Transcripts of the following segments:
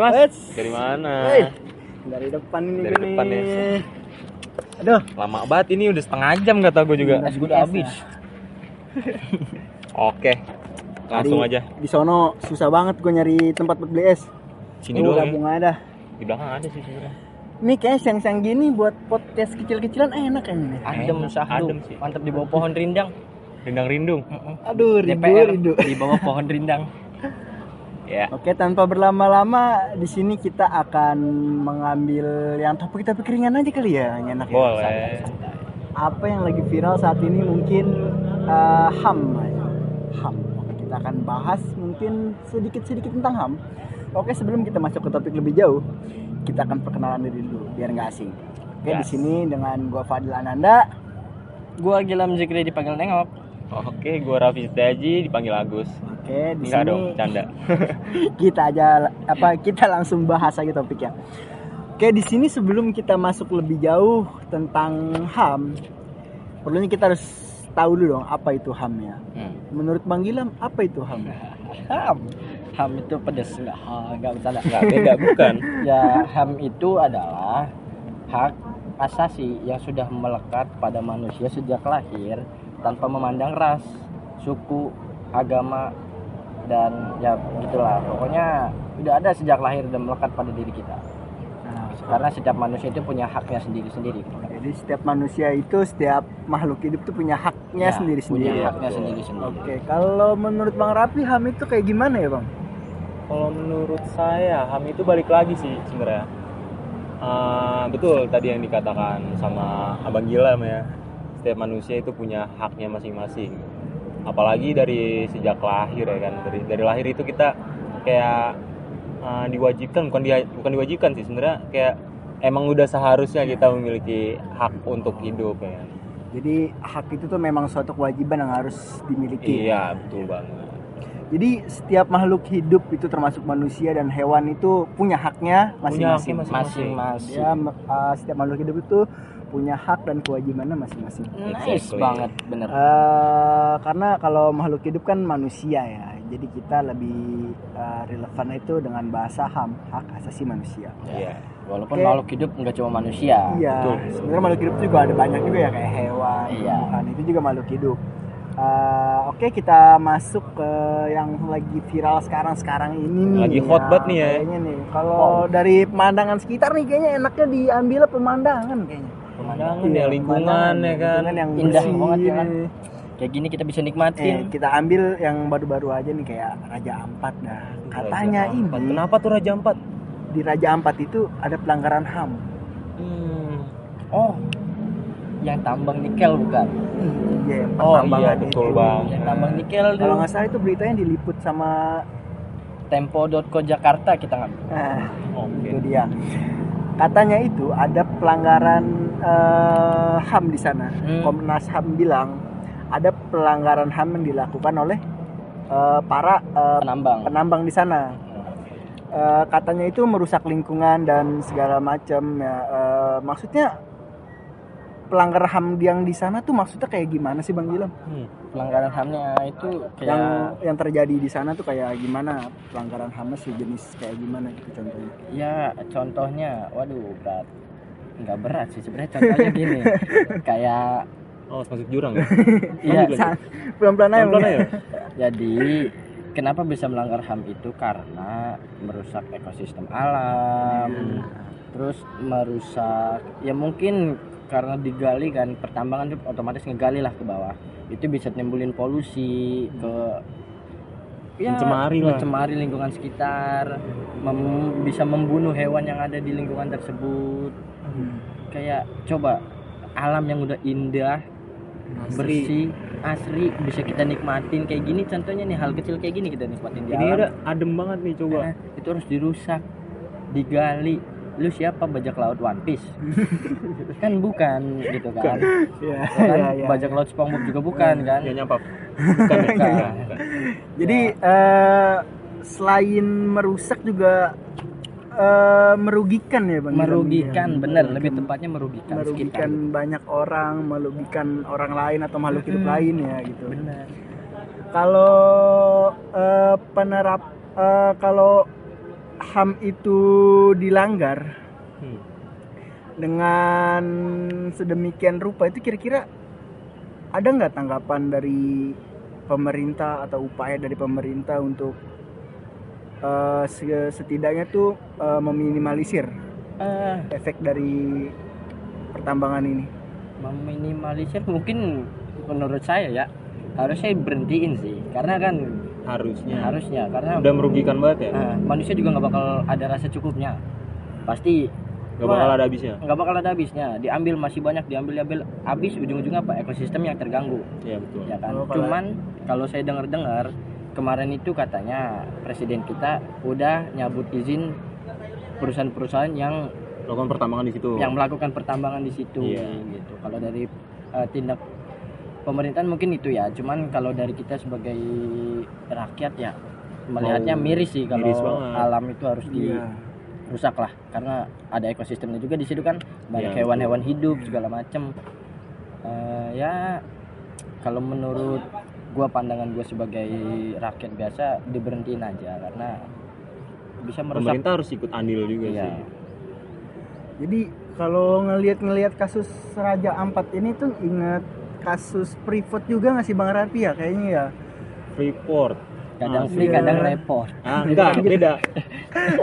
Mas. Dari mana? Dari depan ini. Dari depan ya. Aduh, Lama banget ini, udah setengah jam kata gue juga. Nasi gue udah habis. Oke. Langsung aja. Di sono susah banget gue nyari tempat buat beli es. Sini doang ya. Gabung ada. Di belakang ada sih sebenarnya. Ini kayak siang-siang gini buat podcast kecil-kecilan enak kayaknya nih. Adem sahdu. Adem sih. Mantap di bawah pohon rindang. Rindang-rindung. Aduh, DPR rindu. di bawah pohon rindang. Ya. Oke, tanpa berlama-lama di sini kita akan mengambil yang topik-topik ringan aja kali ya, yang enak ya. Boleh. Apa yang lagi viral saat ini mungkin HAM. HAM. Oke, kita akan bahas mungkin sedikit-sedikit tentang HAM. Oke, sebelum kita masuk ke topik lebih jauh, kita akan perkenalan diri dulu biar nggak asing. Oke, di sini dengan gua Fadil Ananda, Gua Gilam Zikri dipanggil Nengok. Oke, gue Raffi Daji dipanggil Agus. Oke, di Enggak sini dong, canda. kita langsung bahas aja topiknya. Oke, di sini sebelum kita masuk lebih jauh tentang HAM, perlunya kita harus tahu dulu dong apa itu HAM ya. Menurut Bang Gilam, apa itu HAM? HAM itu pedes enggak bercanda. Enggak beda bukan? Ya, HAM itu adalah hak asasi yang sudah melekat pada manusia sejak lahir tanpa memandang ras, suku, agama, dan ya gitulah. Pokoknya udah ada sejak lahir dan melekat pada diri kita. Nah, Karena setiap manusia itu punya haknya sendiri-sendiri. jadi setiap manusia itu, setiap makhluk hidup itu punya haknya Ya, sendiri-sendiri. punya haknya betul. sendiri-sendiri. Oke, kalau menurut Bang Raffi HAM itu kayak gimana ya, Bang? Kalau menurut saya HAM itu balik lagi sih sebenarnya. Betul tadi yang dikatakan sama Abang Gilam ya. Setiap manusia itu punya haknya masing-masing. Apalagi dari sejak lahir ya kan. Dari lahir itu kita kayak diwajibkan, bukan diwajibkan sih sebenarnya, kayak emang udah seharusnya kita memiliki hak untuk hidup ya kan. Jadi hak itu tuh memang suatu kewajiban yang harus dimiliki. Iya, betul banget. Jadi setiap makhluk hidup itu termasuk manusia dan hewan itu punya haknya masing-masing. Masing-masing. Ya, setiap makhluk hidup itu punya hak dan kewajibannya masing-masing. Nice Exactly. banget, bener. Karena kalau makhluk hidup kan manusia ya, jadi kita lebih relevan itu dengan bahasa HAM, hak asasi manusia. Iya. Walaupun Oke. makhluk hidup nggak cuma manusia. Iya, betul. sebenarnya makhluk hidup juga ada banyak juga ya, kayak hewan, Iya. tumbuhan, itu juga makhluk hidup. Oke, kita masuk ke yang lagi viral sekarang ini nih. Lagi hot banget nih ya. Kayaknya nih, kalau dari pemandangan sekitar nih kayaknya enaknya diambil pemandangan kayaknya. Pemandangan Iya, ya, lingkungan pemandangan, ya kan. lingkungan yang Indah bersih banget ya kan. nih. Kayak gini kita bisa nikmatin. Kita ambil yang baru-baru aja nih kayak Raja Ampat dah. Katanya Raja Ampat. ini Kenapa tuh Raja Ampat? di Raja Ampat itu ada pelanggaran HAM. Oh, yang tambang nikel bukan? Iya, yang Oh pertambangan iya, betul itu. bang. Yang tambang nikel Kalau tuh. nggak salah itu beritanya diliput sama Tempo.co Jakarta kita ngambil. Oke. itu dia. Katanya itu ada pelanggaran HAM di sana. Komnas HAM bilang ada pelanggaran HAM yang dilakukan oleh para penambang di sana. Katanya itu merusak lingkungan dan segala macam ya. Maksudnya pelanggaran HAM yang di sana tuh maksudnya kayak gimana sih Bang Gilam? Pelanggaran HAM-nya itu kayak Yang terjadi di sana tuh kayak gimana? Pelanggaran HAM-nya sejenis kayak gimana gitu contohnya? ya contohnya, waduh berat. Nggak berat sih sebenarnya, contohnya gini. Kayak Oh, masuk jurang ya? iya, Pelan-pelan aja. Pelan-pelan Bang. ya? jadi kenapa bisa melanggar HAM itu karena merusak ekosistem alam. Terus merusak, ya mungkin karena digali kan, pertambangan itu otomatis ngegali lah ke bawah, itu bisa timbulin polusi ke ya, mencemari lingkungan sekitar, bisa membunuh hewan yang ada di lingkungan tersebut. Kayak coba alam yang udah indah, bersih, asri, bisa kita nikmatin kayak gini, contohnya nih hal kecil kayak gini kita nikmatin di Ini alam. ada adem banget nih coba. Itu harus dirusak, digali. Lu siapa bajak laut One Piece? Kan bukan gitu kan. Iya, Kan iya, iya. bajak laut SpongeBob juga bukan kan. Ya nyampap. Bukan ya? Bukan. Jadi selain merusak juga merugikan ya Bang Gilam? Merugikan, Ya, bener, lebih tepatnya merugikan merugikan sekitar. banyak orang, merugikan orang lain atau makhluk hidup lain ya gitu. Bener. Kalau kalau HAM itu dilanggar dengan sedemikian rupa, itu kira-kira ada nggak tanggapan dari pemerintah atau upaya dari pemerintah untuk setidaknya tuh meminimalisir efek dari pertambangan ini? Meminimalisir mungkin menurut saya ya harusnya berhentiin sih, karena kan harusnya karena udah merugikan banget ya. manusia juga nggak bakal ada rasa cukupnya, pasti Gak bakal ada habisnya. nggak bakal ada habisnya, diambil masih banyak, diambil habis, ujung-ujungnya apa, ekosistem yang terganggu. Iya betul. Ya kan. Oh, Cuman kalau saya dengar kemarin itu katanya presiden kita udah nyabut izin perusahaan-perusahaan yang Lakukan pertambangan di situ. melakukan pertambangan di situ. Iya. Gitu. Kalau dari tindak pemerintahan mungkin itu ya. Cuman kalau dari kita sebagai rakyat ya melihatnya miris sih kalau miris banget. alam itu harus Iya. dirusak lah, karena ada ekosistemnya juga di situ kan, banyak Iya, hewan-hewan hidup segala macem. Ya kalau menurut gua, pandangan gua sebagai rakyat biasa, diberhentiin aja karena bisa merusak. Pemerintah harus ikut andil juga Iya. sih. Jadi kalau ngelihat kasus Raja Ampat ini tuh ingat kasus Freeport juga nggak sih Bang Rapi ya kayaknya ya? Freeport. Kadang free Iya. kadang repot. Enggak, beda.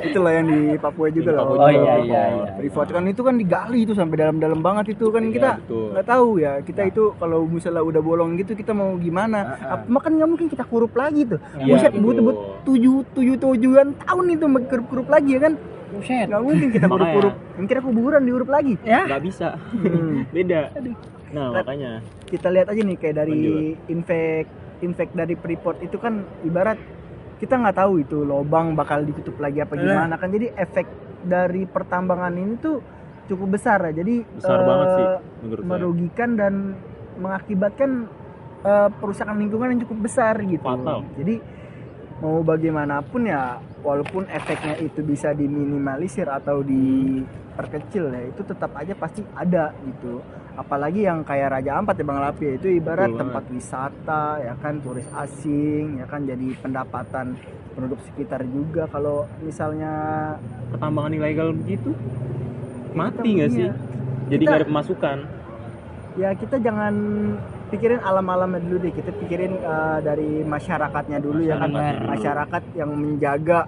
Itulah yang di Papua juga Di loh. Papua Oh iya. Freeport kan itu kan digali itu sampai dalam-dalam banget itu kan, Iya, kita betul. nggak tahu ya, kita itu kalau misalnya udah bolong gitu kita mau gimana? Makan nggak mungkin kita kurup lagi tuh. Iya, Buset, betul. butuh tujuan tahun itu kurup lagi ya kan? Buset. Nggak mungkin kita Makanya. kurup. Yang kira kuburan diurup lagi. Ya. Nggak bisa. Hmm. Beda. Nah, makanya. Kita lihat aja nih kayak dari infek dari Freeport itu kan ibarat kita nggak tahu itu lobang bakal ditutup lagi apa gimana kan, jadi efek dari pertambangan ini tuh cukup besar ya, jadi Besar banget sih menurut saya. merugikan dan mengakibatkan perusakan lingkungan yang cukup besar gitu. Fatal. Jadi mau bagaimanapun ya, walaupun efeknya itu bisa diminimalisir atau diperkecil ya, itu tetap aja pasti ada gitu. Apalagi yang kayak Raja Ampat ya Bang Lapi ya, itu ibarat Betul tempat wisata ya kan, turis asing ya kan, jadi pendapatan penduduk sekitar juga. Kalau misalnya Pertambangan ilegal begitu mati nggak Iya. sih? Jadi Kita- nggak ada pemasukan. ya kita jangan pikirin alam-alamnya dulu deh, kita pikirin dari masyarakatnya dulu ya kan, Masyarakatnya dulu. masyarakat yang menjaga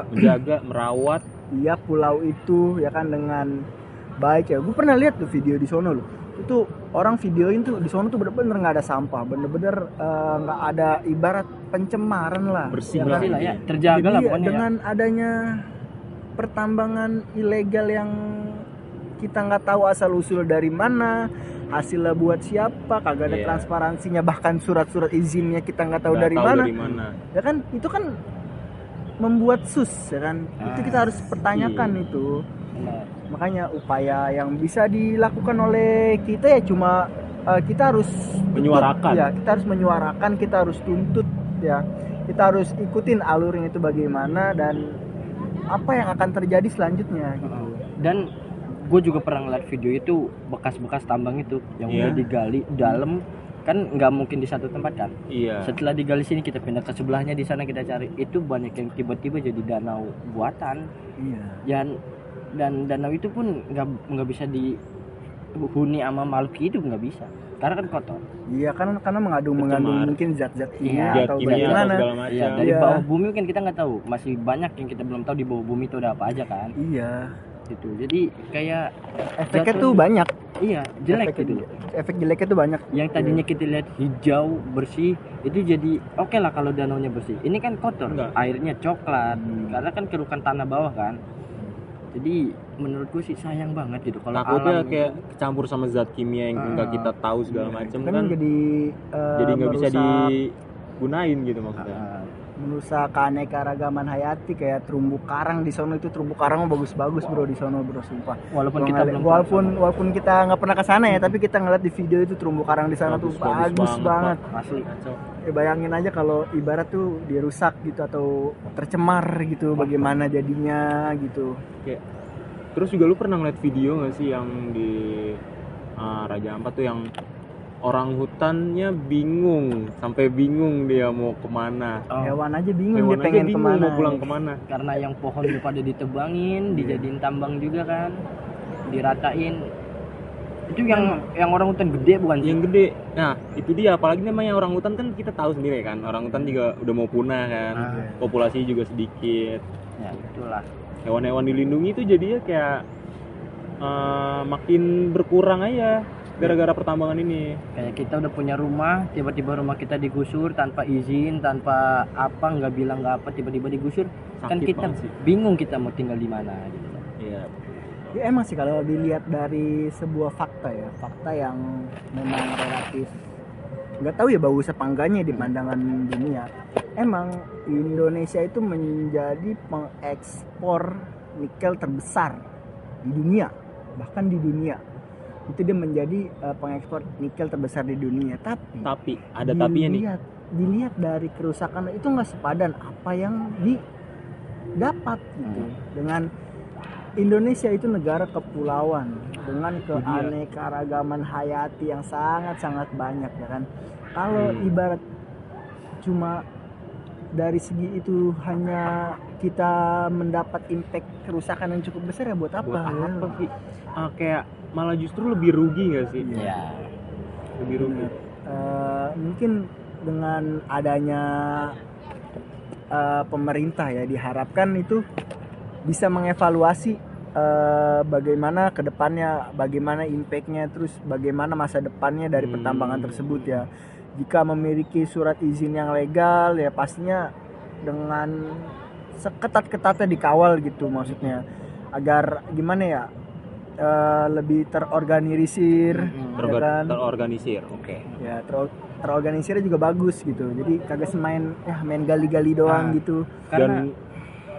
Menjaga, merawat. iya pulau itu ya kan dengan baik ya. Gue pernah lihat tuh video di sono loh, itu orang videoin tuh di sono tuh bener-bener nggak ada sampah, bener-bener nggak ada ibarat pencemaran lah, Bersih ya lah. kan? Lah ya, terjaga lah Jadi pokoknya. dengan adanya pertambangan ilegal yang kita nggak tahu asal usul dari mana, hasilnya buat siapa, kagak ada Iya. transparansinya, bahkan surat-surat izinnya kita nggak tahu Nggak dari mana, dari mana. ya kan? Itu kan membuat sus ya kan, itu kita harus pertanyakan itu. Benar. Makanya upaya yang bisa dilakukan oleh kita ya cuma kita harus Menyuarakan. ya, kita harus menyuarakan, kita harus tuntut ya, kita harus ikutin alurnya itu bagaimana dan apa yang akan terjadi selanjutnya gitu. Dan gue juga pernah ngeliat video itu, bekas-bekas tambang itu yang Iya. udah digali dalam, kan nggak mungkin di satu tempat kan. Iya. Setelah digali sini kita pindah ke sebelahnya, di sana kita cari, itu banyak yang tiba-tiba jadi danau buatan. Iya. Dan danau itu pun nggak bisa dihuni sama makhluk hidup, nggak bisa karena kan kotor. Iya kan, karena mengandung Tercemar. mungkin zat-zat Iya, kimia Zat atau kimia atau bagaimana. segala macam. Iya, dari Iya. bawah bumi kan kita nggak tahu, masih banyak yang kita belum tahu di bawah bumi itu ada apa aja kan. Iya. Gitu. Jadi kayak Efeknya jatuh- tuh banyak. iya, jelek Efek- gitu. Efek jeleknya tuh banyak. Yang tadinya kita lihat hijau bersih itu jadi oke lah kalau danaunya bersih. Ini kan kotor, Enggak. airnya coklat karena kan kerukan tanah bawah kan. Jadi menurut gue sih sayang banget gitu kalau Takutnya alam kayak itu- kecampur sama zat kimia yang nggak kita tahu segala macam Kan kan. jadi Jadi nggak bisa merusak- digunain gitu maksudnya. merusak keanekaragaman hayati, kayak terumbu karang di sono. Itu terumbu karang bagus-bagus bro di sono bro, sumpah. walaupun Gua kita ngeliat- belum walaupun kita nggak pernah ke sana ya, tapi kita ngeliat di video itu terumbu karang di sana tuh bagus banget. asli. Kacau. Bayangin aja kalau ibarat tuh dia rusak gitu atau tercemar gitu, bagaimana jadinya gitu. Terus juga lu pernah ngeliat video nggak sih yang di Raja Ampat tuh yang orang hutannya bingung, sampai bingung dia mau kemana. Hewan aja bingung Hewan dia aja pengen bingung kemana. mau pulang kemana. Karena yang pohon udah pada ditebangin, dijadiin tambang juga kan, diratain. Itu yang orang hutan gede bukan sih? Yang gede. Nah, itu dia, apalagi namanya orang hutan kan kita tahu sendiri kan. Orang hutan juga udah mau punah kan. Populasi juga sedikit. Ya itulah. Hewan-hewan dilindungi itu jadinya kayak makin berkurang aja gara-gara pertambangan ini. Kayak kita udah punya rumah, tiba-tiba rumah kita digusur tanpa izin, tanpa apa, nggak bilang nggak apa, tiba-tiba digusur. Kan Sakit kita banget sih. bingung kita mau tinggal di mana gitu. Iya. Ya, emang sih kalau dilihat dari sebuah fakta ya, fakta yang memang relatif nggak tahu ya bagus apa enggaknya di pandangan dunia. Emang Indonesia itu menjadi pengekspor nikel terbesar di dunia, bahkan di dunia itu dia menjadi pengekspor nikel terbesar di dunia. Tapi ada tapinya nih. Dilihat dari kerusakan itu nggak sepadan apa yang didapat gitu. Dengan Indonesia itu negara kepulauan dengan keanekaragaman hayati yang sangat-sangat banyak ya kan. Kalau ibarat cuma dari segi itu hanya kita mendapat impact kerusakan yang cukup besar ya buat apa? Sih? Kayak malah justru lebih rugi nggak sih? Ya. Lebih rugi. Mungkin dengan adanya pemerintah ya diharapkan itu bisa mengevaluasi bagaimana kedepannya, bagaimana impactnya, terus bagaimana masa depannya dari pertambangan tersebut ya. Jika memiliki surat izin yang legal ya pastinya dengan seketat-ketatnya dikawal gitu, maksudnya agar gimana ya, lebih terorganisir, ya kan? Terorganisir, oke. Ya terorganisirnya juga bagus gitu, jadi kagak main gali-gali doang gitu. Dan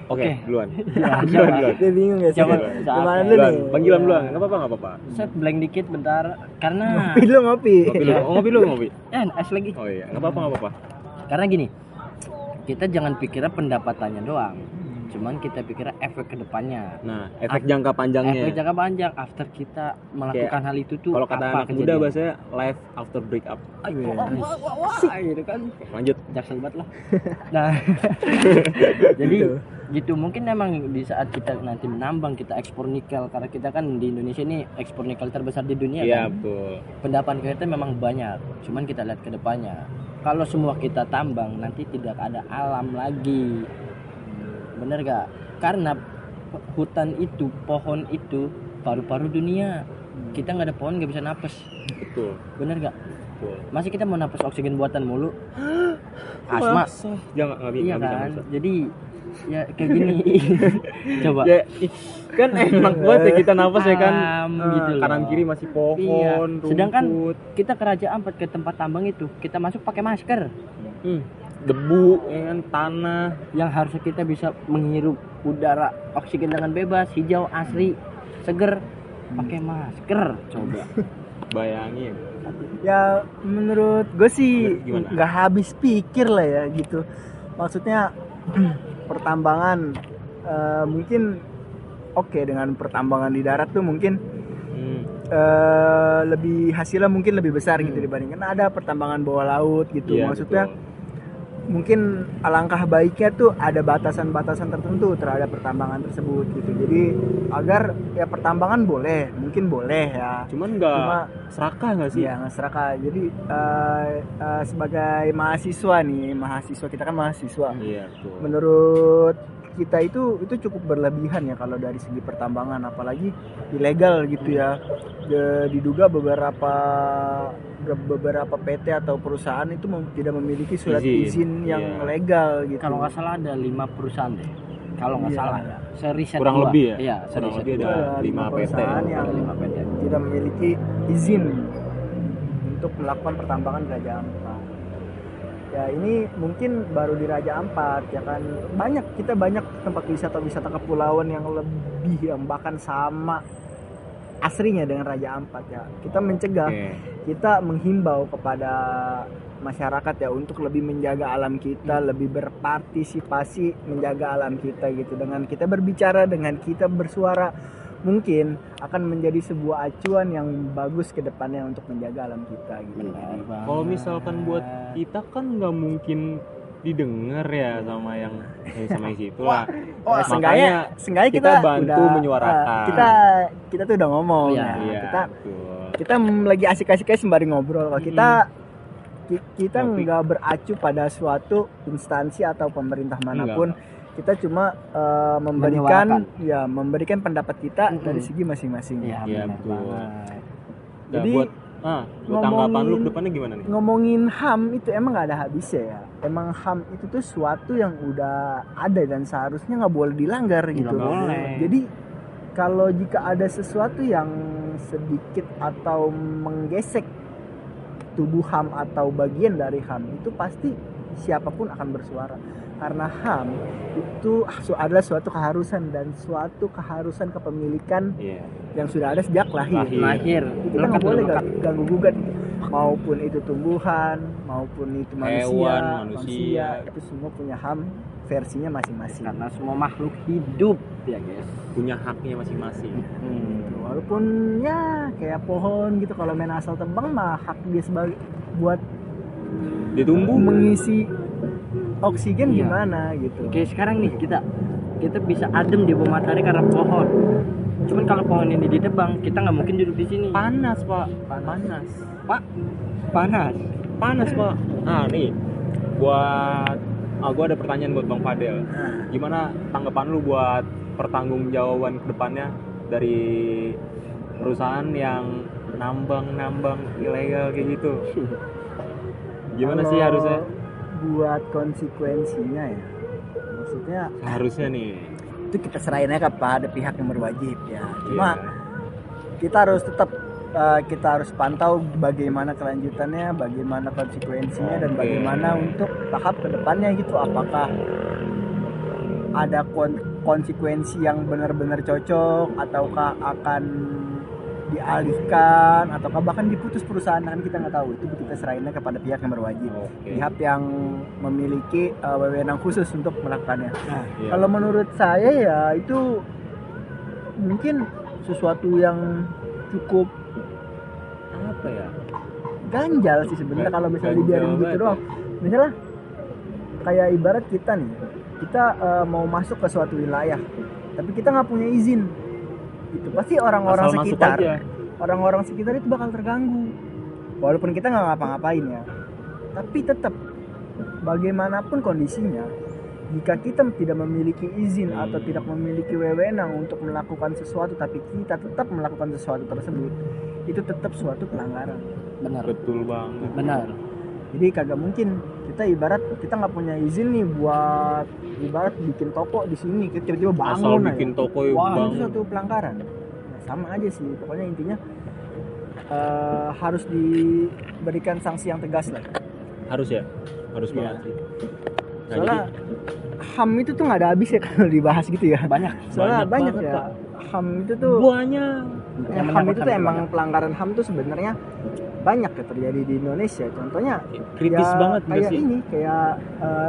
Oke, duluan. Duluan. Dia bingung ya sih. Coba, Gimana saatnya. dulu nih? Panggilan duluan, nggak apa-apa. Set blank dikit bentar karena Ngopi. Ngopi lu ngopi. es lagi. Oh iya, nggak apa-apa. Karena gini, kita jangan pikirnya pendapatannya doang, cuman kita pikirnya efek kedepannya. Nah, efek jangka panjangnya. Efek jangka panjang after kita melakukan hal itu tuh. Kalau kata anak muda bahasanya life after breakup. Wah, gitu kan. Lanjut. Jaksel banget lah. Nah, jadi gitu mungkin memang di saat kita nanti menambang, kita ekspor nikel, karena kita kan di Indonesia ini ekspor nikel terbesar di dunia. Iya, kan? betul. Pendapatan kita memang banyak, cuman kita lihat ke depannya. Kalau semua kita tambang nanti tidak ada alam lagi. Bener gak? Karena hutan itu, pohon itu paru-paru dunia. Kita nggak ada pohon nggak bisa napas. Betul. Bener gak? Betul. Masih kita mau napas oksigen buatan mulu? Asma. Jangan nggak Iya bisa. kan? Jadi ya kayak gini. Coba. Ya, kan enak banget ya kita nafas ya kan. Gitu loh. Kanan kiri masih pohon, Iya. Sedangkan rumput, kita ke Raja Ampat, ke tempat tambang itu, kita masuk pakai masker. debu, ya kan, tanah. Yang harusnya kita bisa menghirup udara oksigen dengan bebas, hijau, asri, seger, pakai masker. Coba. Bayangin. Ya menurut gue sih Gimana? nggak habis pikir lah ya gitu. Maksudnya pertambangan mungkin oke, dengan pertambangan di darat tuh mungkin lebih hasilnya mungkin lebih besar gitu dibandingkan ada pertambangan bawah laut gitu. Iya, Maksudnya betul. mungkin alangkah baiknya tuh ada batasan-batasan tertentu terhadap pertambangan tersebut gitu. Jadi agar ya pertambangan mungkin boleh ya. Cuman nggak Cuma serakah nggak sih? iya nggak serakah. Jadi sebagai mahasiswa kita kan mahasiswa. Iya, betul. Menurut kita itu cukup berlebihan ya kalau dari segi pertambangan, apalagi ilegal gitu ya. Diduga beberapa PT atau perusahaan itu tidak memiliki surat izin yang legal gitu. Kalau nggak salah ada 5 perusahaan deh. Kalau nggak salah ya. Seriset Kurang gua. lebih ya? Iya, Kurang seriset lebih gua. ada 5 PT. perusahaan yang Ada 5 PT. tidak memiliki izin untuk melakukan pertambangan di Raja Ampat. Ya ini mungkin baru di Raja Ampat ya kan, kita banyak tempat wisata kepulauan yang bahkan sama asrinya dengan Raja Ampat ya. Kita mencegah, kita menghimbau kepada masyarakat ya untuk lebih menjaga alam kita, lebih berpartisipasi menjaga alam kita gitu, dengan kita berbicara, dengan kita bersuara mungkin akan menjadi sebuah acuan yang bagus ke depannya untuk menjaga alam kita gitu. Benar banget. Kalau misalkan buat kita kan nggak mungkin didengar ya sama yang sama isi itu lah. Oh, Makanya seenggaknya kita bantu udah, menyuarakan. kita tuh udah ngomong. Iya, Nah, Iya, kita betul. lagi asik-asiknya sembari ngobrol. Kalau kita Topik. nggak beracu pada suatu instansi atau pemerintah manapun. Kita cuma memberikan pendapat kita dari segi masing-masing. Iya, Iya, benar betul. banget. Jadi, buat tanggapan lu ke depannya gimana nih? ngomongin HAM itu emang nggak ada habisnya ya. Emang HAM itu tuh suatu yang udah ada dan seharusnya nggak boleh dilanggar gitu. Nggak boleh. Jadi kalau jika ada sesuatu yang sedikit atau menggesek tubuh HAM atau bagian dari HAM itu pasti siapapun akan bersuara. Karena HAM itu adalah suatu keharusan dan suatu keharusan kepemilikan Iya. yang sudah ada sejak Lahir. kita nggak boleh ganggu gugat, maupun itu tumbuhan maupun itu Hewan, manusia manusia. itu semua punya HAM versinya masing-masing. Karena semua makhluk hidup ya guys. Punya haknya masing-masing. Walaupun ya kayak pohon gitu, kalau main asal tebang mah hak dia sebagai buat Ditumbuh. mengisi oksigen Iya. gimana gitu. Oke, sekarang nih kita bisa adem di bawah matahari karena pohon. Cuman kalau pohon ini ditebang, kita nggak mungkin duduk di sini. Panas, Pak. Panas. Pak, panas. Panas, Pak. Nah, nih buat gua ada pertanyaan buat Bang Fadel. Gimana tanggapan lu buat pertanggungjawaban kedepannya dari perusahaan yang nambang ilegal kayak gitu? Gimana sih Kalau harusnya? buat konsekuensinya ya, maksudnya Harusnya nih. itu kita serahin aja kepada pihak yang berwajib ya. Cuma Iya. kita harus tetap kita harus pantau bagaimana kelanjutannya, bagaimana konsekuensinya, dan Oke. bagaimana untuk tahap kedepannya gitu. Apakah ada konsekuensi yang benar-benar cocok, ataukah akan dialihkan, ataukah bahkan diputus perusahaan, kan kita nggak tahu. Itu kita serahinnya kepada pihak yang berwajib, Oke. pihak yang memiliki wewenang khusus untuk melakukannya. Iya. Kalau menurut saya ya itu mungkin sesuatu yang cukup apa ya? ganjal sih sebenarnya kalau misalnya Ganjal dibiarin gitu banget doang. Misalnya kayak ibarat kita nih, kita mau masuk ke suatu wilayah, tapi kita nggak punya izin. Itu pasti orang-orang Asal masuk sekitar, aja. orang-orang sekitar itu bakal terganggu. Walaupun kita nggak ngapa-ngapain ya, tapi tetap bagaimanapun kondisinya, jika kita tidak memiliki izin atau tidak memiliki wewenang untuk melakukan sesuatu, tapi kita tetap melakukan sesuatu tersebut, itu tetap suatu pelanggaran. Benar. Betul banget. Benar. Jadi kagak mungkin kita nggak punya izin nih buat ibarat bikin toko di sini, kita tiba-tiba Asal bangun bikin aja. toko Wah, itu bangun. suatu pelanggaran. Nah, sama aja sih, pokoknya intinya harus diberikan sanksi yang tegas lah. Harus ya? Harus Iya. banget sih. Nah, Soalnya HAM itu tuh nggak ada habis ya kalau dibahas gitu ya. Banyak. Soalnya Banyak banyak banget, ya. Pak. HAM itu tuh buahnya Yang HAM itu tuh menakutkan emang banyak. pelanggaran HAM tuh sebenarnya banyak ya terjadi di Indonesia. Contohnya kritis ya, banget nggak kayak sih? ini kayak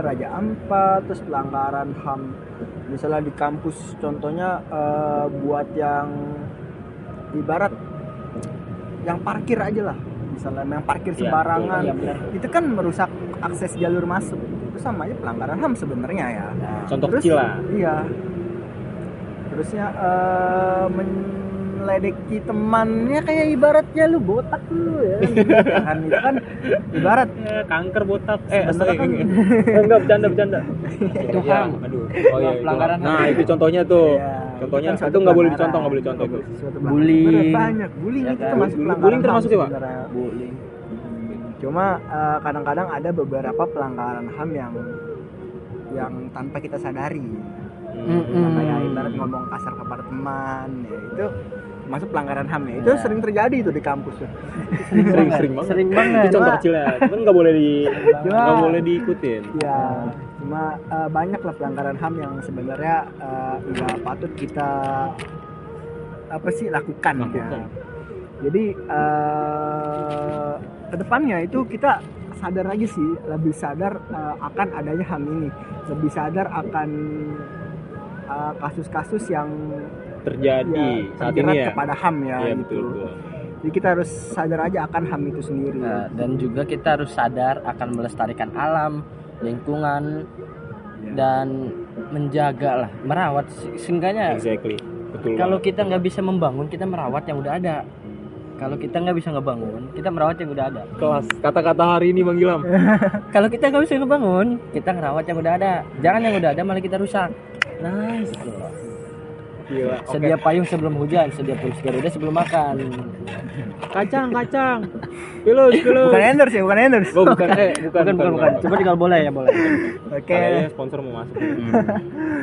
Raja Ampat, terus pelanggaran HAM misalnya di kampus, contohnya buat yang ibarat yang parkir aja lah, misalnya yang parkir Iya, sembarangan, Iya benar. itu kan merusak akses jalur masuk. Itu sama aja pelanggaran HAM sebenarnya ya. Contoh Terus, kecil lah. Iya. Terusnya meledeki temannya kayak ibaratnya lu botak lu ya kan. Itu kan ibarat Kanker botak. Sebenarnya kan- Enggak bercanda. Itu Ya, HAM. aduh. Oh iya, itu Pelanggaran HAM. Nah, itu contohnya tuh. ya, Contohnya kan suatu itu nggak boleh pelanggaran. dicontoh, nggak boleh dicontoh itu. Suatu Bullying. pelanggaran. Banyak bullying Ya itu kan? termasuk pelanggaran Bullying termasuk HAM ya, Pak? sebenarnya. Bullying. Cuma kadang-kadang ada beberapa pelanggaran HAM yang tanpa kita sadari. Mm-mm. Kayak ibarat ngomong kasar kepada teman, ya itu masuk pelanggaran HAM ya. Itu Ya. sering terjadi tuh di kampus tuh. Sering banget. Sering banget. Itu contoh Cuma- kecilnya. Cuman nggak boleh Cuma- nggak boleh diikutin. Ya, cuma banyak lah pelanggaran HAM yang sebenarnya nggak patut kita lakukan. Lakukan. Ya. Jadi kedepannya itu kita sadar aja sih, lebih sadar akan adanya HAM ini, lebih sadar akan kasus-kasus yang terjadi saat ini terjerat ya. kepada HAM ya, Iya, gitu. betul. Jadi kita harus sadar aja akan HAM itu sendiri. Nah, dan juga kita harus sadar akan melestarikan alam, lingkungan, Ya. dan menjaga lah, merawat. Seenggaknya Exactly. Betul. kalau banget. kita nggak bisa membangun, kita merawat yang udah ada. Kalau kita nggak bisa ngebangun, kita merawat yang udah ada. kelas kata-kata hari ini Bang Gilam. Kalau kita nggak bisa ngebangun, kita ngerawat yang udah ada. Jangan yang udah ada malah kita rusak. Nice. Gila. Oke. Sedia payung sebelum hujan, sedia pulsa Garuda sebelum makan. Kacang. Pilus. Bukan endorse ya, bukan endorse. Oh, bukan. Bukan. Coba tinggal boleh ya, boleh. Oke. Kayaknya sponsor mau masuk.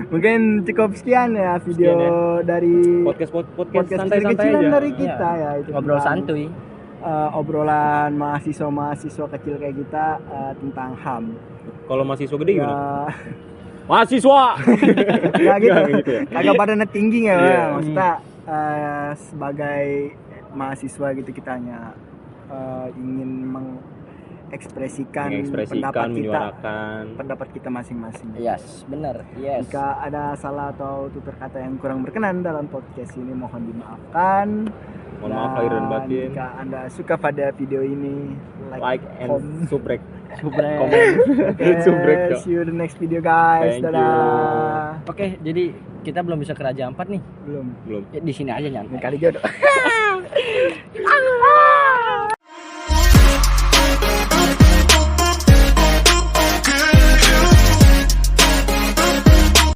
Mungkin cukup sekian ya video Sekian dari Podcast santai-santai kecil-kecilan aja. dari kita ya itu Ngobrol tentang, santuy. obrolan mahasiswa kecil kayak kita tentang HAM. Kalau mahasiswa gede gimana? Ya, Mahasiswa. ya gitu. Nggak gitu ya? Kagak badannya tinggi ya, Iya. Bang. Maksudnya sebagai mahasiswa gitu kita hanya ingin mengekspresikan pendapat kita, menyuarakan. pendapat kita masing-masing. Yes, benar. Yes. Jika ada salah atau tutur kata yang kurang berkenan dalam podcast ini mohon dimaafkan. Mohon maaf lahir dan batin. Jika Anda suka pada video ini, Like and subscribe. Subrek. Subrek, Cok. See you the next video guys. Thank Dadah. Oke, jadi kita belum bisa ke Raja Ampat nih. Belum. Belum. Ya, di sini aja nyantai. Kali jodoh.